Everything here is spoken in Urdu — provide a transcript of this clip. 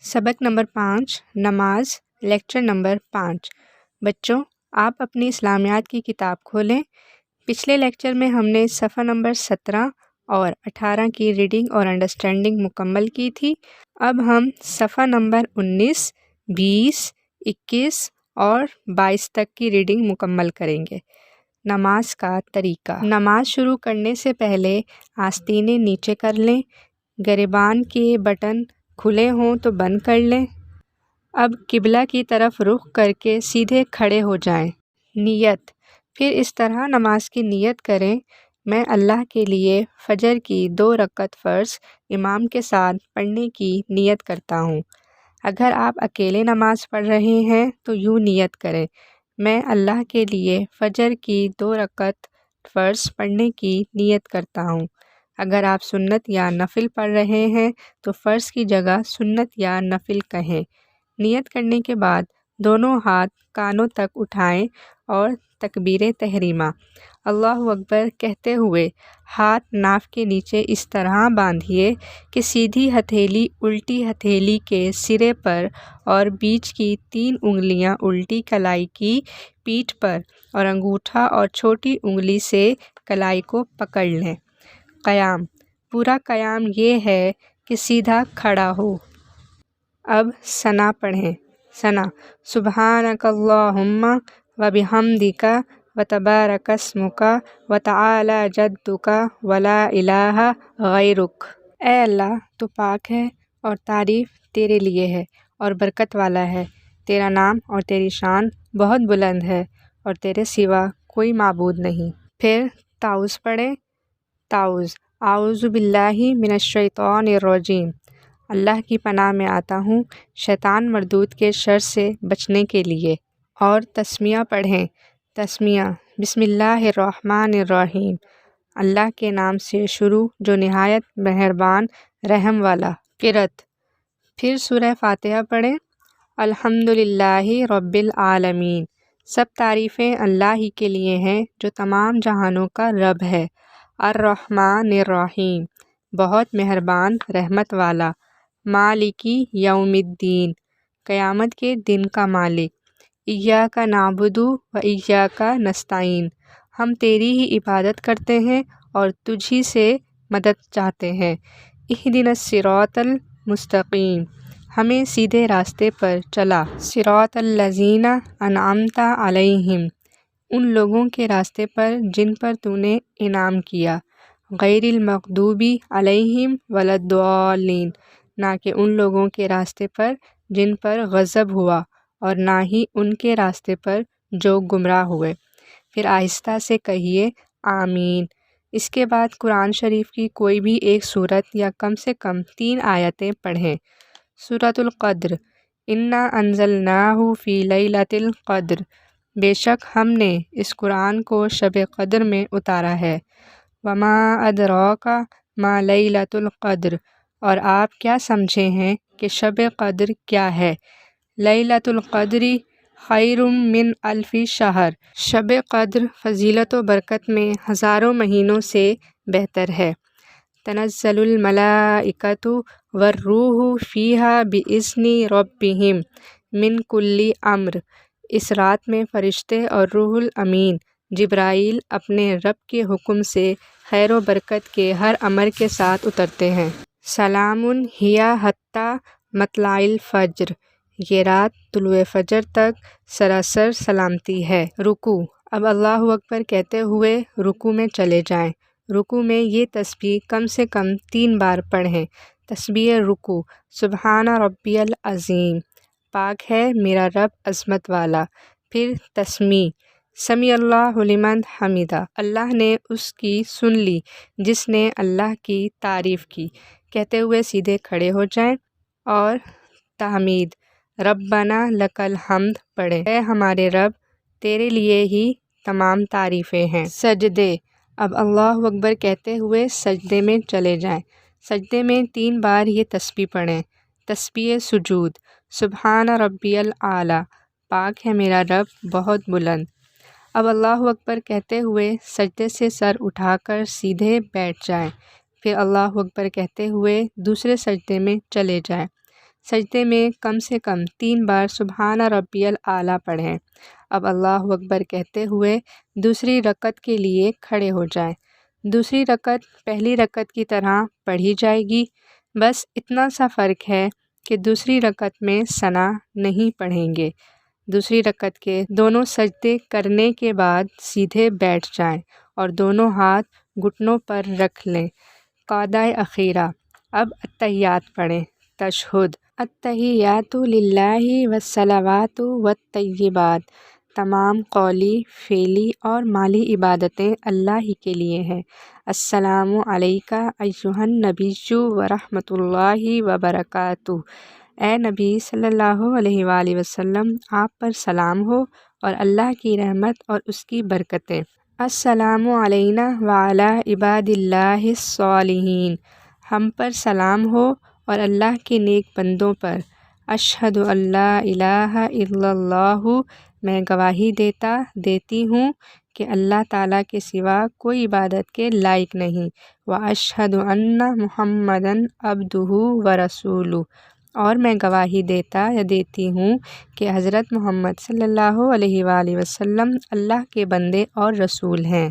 سبق نمبر 5 نماز لیکچر نمبر 5۔ بچوں، آپ اپنی اسلامیات کی کتاب کھولیں۔ پچھلے لیکچر میں ہم نے صفحہ نمبر 17 اور 18 کی ریڈنگ اور انڈرسٹینڈنگ مکمل کی تھی۔ اب ہم صفحہ نمبر 19، 20، 21 اور 22 تک کی ریڈنگ مکمل کریں گے۔ نماز کا طریقہ۔ نماز شروع کرنے سے پہلے آستینیں نیچے کر لیں۔ گریبان کے بٹن کھلے ہوں تو بند کر لیں۔ اب قبلہ کی طرف رخ کر کے سیدھے کھڑے ہو جائیں۔ نیت۔ پھر اس طرح نماز کی نیت کریں: میں اللہ کے لیے فجر کی 2 رکعت فرض امام کے ساتھ پڑھنے کی نیت کرتا ہوں۔ اگر آپ اکیلے نماز پڑھ رہے ہیں تو یوں نیت کریں: میں اللہ کے لیے فجر کی 2 رکعت فرض پڑھنے کی نیت کرتا ہوں۔ اگر آپ سنت یا نفل پڑھ رہے ہیں تو فرض کی جگہ سنت یا نفل کہیں۔ نیت کرنے کے بعد دونوں ہاتھ کانوں تک اٹھائیں اور تکبیر تحریمہ اللہ اکبر کہتے ہوئے ہاتھ ناف کے نیچے اس طرح باندھیے کہ سیدھی ہتھیلی الٹی ہتھیلی کے سرے پر اور بیچ کی 3 انگلیاں الٹی کلائی کی پیٹھ پر اور انگوٹھا اور چھوٹی انگلی سے کلائی کو پکڑ لیں۔ قیام۔ پورا قیام یہ ہے کہ سیدھا کھڑا ہو۔ اب ثنا پڑھیں۔ ثنا: سبحانک اللہم وبحمدک وتبارک اسمک وتعالی جدک ولا الہ غیرک۔ اے اللہ، تو پاک ہے اور تعریف تیرے لیے ہے اور برکت والا ہے۔ تیرا نام اور تیری شان بہت بلند ہے اور تیرے سوا کوئی معبود نہیں۔ پھر تعوذ پڑھیں۔ تعوذ: اعوذ باللہ من الشیطان الرجیم۔ اللہ کی پناہ میں آتا ہوں شیطان مردود کے شر سے بچنے کے لیے۔ اور تسمیہ پڑھیں۔ تسمیہ: بسم اللہ الرحمن الرحیم۔ اللہ کے نام سے شروع جو نہایت مہربان رحم والا۔ قرأت۔ پھر سورہ فاتحہ پڑھیں۔ الحمدللہ رب العالمین۔ سب تعریفیں اللہ ہی کے لیے ہیں جو تمام جہانوں کا رب ہے۔ الرحمن الرحیم۔ بہت مہربان رحمت والا۔ مالکی یوم الدین۔ قیامت کے دن کا مالک۔ ایاک نعبد و ایاک نستعین۔ ہم تیری ہی عبادت کرتے ہیں اور تجھ ہی سے مدد چاہتے ہیں۔ اہدنا الصراط المستقیم۔ ہمیں سیدھے راستے پر چلا۔ صراط الذین انعمت علیہم۔ ان لوگوں کے راستے پر جن پر تو نے انعام کیا۔ غیر المغضوب علیہم ولا الضالین۔ نہ کہ ان لوگوں کے راستے پر جن پر غضب ہوا اور نہ ہی ان کے راستے پر جو گمراہ ہوئے۔ پھر آہستہ سے کہیے آمین۔ اس کے بعد قرآن شریف کی کوئی بھی ایک سورت یا کم سے کم 3 آیتیں پڑھیں۔ سورۃ القدر۔ انا انزلناہ فی لیلۃ القدر۔ بے شک ہم نے اس قرآن کو شب قدر میں اتارا ہے۔ وما ادراک ما لیلۃ القدر۔ اور آپ کیا سمجھے ہیں کہ شب قدر کیا ہے؟ لیلۃ القدر خیر من الف شہر۔ شب قدر فضیلت و برکت میں ہزاروں مہینوں سے بہتر ہے۔ تنزل الملائکۃ والروح فیہا بإذن ربہم من کل امر۔ اس رات میں فرشتے اور روح الامین جبرائیل اپنے رب کے حکم سے خیر و برکت کے ہر امر کے ساتھ اترتے ہیں۔ سلام ہی حتی مطلع الفجر۔ یہ رات طلوع فجر تک سراسر سلامتی ہے۔ رکوع۔ اب اللہ اکبر کہتے ہوئے رکوع میں چلے جائیں۔ رکوع میں یہ تسبیح کم سے کم 3 بار پڑھیں۔ تسبیح رکوع: سبحان ربی العظیم۔ پاک ہے میرا رب عظمت والا۔ پھر تسمیع: سمیع اللہ لمن حمدہ۔ اللہ نے اس کی سن لی جس نے اللہ کی تعریف کی، کہتے ہوئے سیدھے کھڑے ہو جائیں۔ اور تحمید: ربنا لک الحمد پڑھیں۔ اے ہمارے رب، تیرے لیے ہی تمام تعریفیں ہیں۔ سجدے۔ اب اللہ اکبر کہتے ہوئے سجدے میں چلے جائیں۔ سجدے میں 3 بار یہ تسبیح پڑھیں۔ تسبیح سجود: سبحان ربی الاعلی۔ پاک ہے میرا رب بہت بلند۔ اب اللہ اکبر کہتے ہوئے سجدے سے سر اٹھا کر سیدھے بیٹھ جائیں۔ پھر اللہ اکبر کہتے ہوئے دوسرے سجدے میں چلے جائیں۔ سجدے میں کم سے کم 3 بار سبحان ربی الاعلیٰ پڑھیں۔ اب اللہ اکبر کہتے ہوئے دوسری رکعت کے لیے کھڑے ہو جائیں۔ دوسری رکعت پہلی رکعت کی طرح پڑھی جائے گی، بس اتنا سا فرق ہے کہ دوسری رکعت میں ثنا نہیں پڑھیں گے۔ دوسری رکعت کے دونوں سجدے کرنے کے بعد سیدھے بیٹھ جائیں اور دونوں ہاتھ گھٹنوں پر رکھ لیں۔ قعدہ اخیرہ۔ اب اتحیات پڑھیں۔ تشہد۔ التحیات للہ والصلوات والطیبات۔ تمام قولی، فعلی اور مالی عبادتیں اللہ ہی کے لیے ہیں۔ السلام علیک ایھا النبی ورحمۃ اللہ وبرکاتہ۔ اے نبی صلی اللہ علیہ وآلہ وسلم، آپ پر سلام ہو اور اللہ کی رحمت اور اس کی برکتیں۔ السلام علینا وعلی عباد اللہ الصالحین۔ ہم پر سلام ہو اور اللہ کے نیک بندوں پر۔ اشہد ان لا الہ الا اللہ۔ میں گواہی دیتی ہوں کہ اللہ تعالیٰ کے سوا کوئی عبادت کے لائق نہیں۔ واشہد ان محمدًا عبدہ ورسولہ۔ اور میں گواہی دیتی ہوں کہ حضرت محمد صلی اللہ علیہ وآلہ وسلم اللہ کے بندے اور رسول ہیں۔